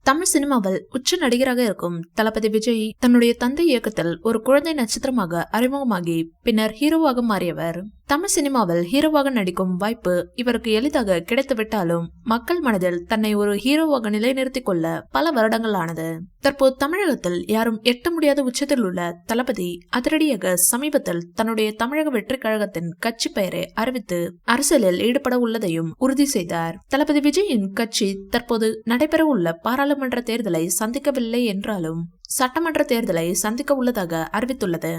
தமிழ் சினிமாவில் உச்ச நடிகராக இருக்கும் தளபதி விஜய் தன்னுடைய தந்தை இயக்கத்தில் ஒரு குழந்தை நட்சத்திரமாக அறிமுகமாகி பின்னர் ஹீரோவாக மாறியவர். தமிழ் சினிமாவில் ஹீரோவாக நடிக்கும் வாய்ப்பு இவருக்கு எளிதாக கிடைத்துவிட்டாலும் மக்கள் மனதில் தன்னை ஒரு ஹீரோவாக நிலைநிறுத்திக் கொள்ள பல வருடங்கள் ஆனது. தற்போது தமிழகத்தில் யாரும் எட்ட முடியாத உச்சத்தில் உள்ள தளபதி அதிரடியாக சமீபத்தில் தன்னுடைய தமிழக வெற்றி கழகத்தின் கட்சி பெயரை அறிவித்து அரசியலில் ஈடுபட உள்ளதையும் உறுதி செய்தார். தளபதி விஜயின் கட்சி தற்போது நடைபெற உள்ள பாராளுமன்ற தேர்தலை சந்திக்கவில்லை என்றாலும் சட்டமன்ற தேர்தலை சந்திக்க உள்ளதாக அறிவித்துள்ளது.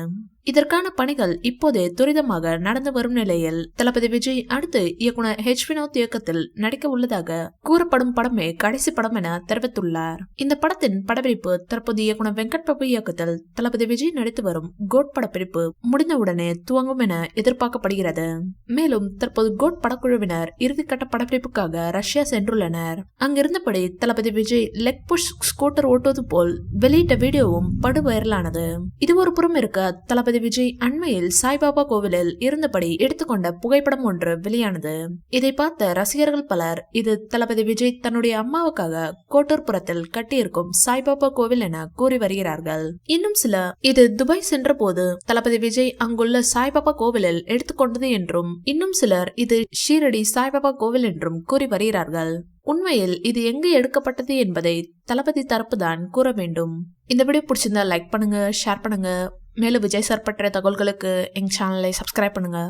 இதற்கான பணிகள் இப்போதே துரிதமாக நடந்து வரும் நிலையில் தளபதி விஜய் அடுத்து இயக்குனர் ஹெச் வினோத் இயக்கத்தில் நடிக்க உள்ளதாக கூறப்படும் படமே கடைசி படம் என தெரிவித்துள்ளார். இந்த படத்தின் படப்பிடிப்பு தற்போது இயக்குனர் வெங்கட் பிரபு இயக்கத்தில் தளபதி விஜய் நடித்து வரும் கோட் படப்பிடிப்பு முடிந்தவுடனே துவங்கும் என எதிர்பார்க்கப்படுகிறது. மேலும் தற்போது கோட் படக்குழுவினர் இறுதிக்கட்ட படப்பிடிப்புக்காக ரஷ்யா சென்றுள்ளனர். அங்கிருந்தபடி தளபதி விஜய் லெக் புஷ் ஸ்கூட்டர் ஓட்டுவது போல் வெளியிட்ட வீடியோவும் படு வைரலானது. இது ஒரு புறம் இருக்க, தளபதி விஜய் அண்மையில் சாய்பாபா கோவிலில் இருந்தபடி எடுத்துக்கொண்ட புகைப்படம் ஒன்று வெளியானது. இதை பார்த்த ரசிகர்கள் பலர் இது தளபதி விஜய் தன்னுடைய அம்மாவுக்காக கோட்டூர்புரத்தில் கட்டியிருக்கும் சாய்பாபா கோவில் என கூறி வருகிறார்கள். இன்னும் சில இது துபாய் சென்ற போது தளபதி விஜய் அங்குள்ள சாய்பாபா கோவிலில் எடுத்துக்கொண்டது என்றும், இன்னும் சிலர் இது ஷீரடி சாய்பாபா கோவில் என்றும் கூறி வருகிறார்கள். உண்மையில் இது எங்கு எடுக்கப்பட்டது என்பதை தளபதி தரப்பு தான் கூற வேண்டும். இந்த வீடியோ பிடிச்சிருந்தா லைக் பண்ணுங்க, ஷேர் பண்ணுங்க. மேலும் விஜய் சார் பற்றிய தகவல்களுக்கு எங்க சேனலை சப்ஸ்கிரைப் பண்ணுங்க.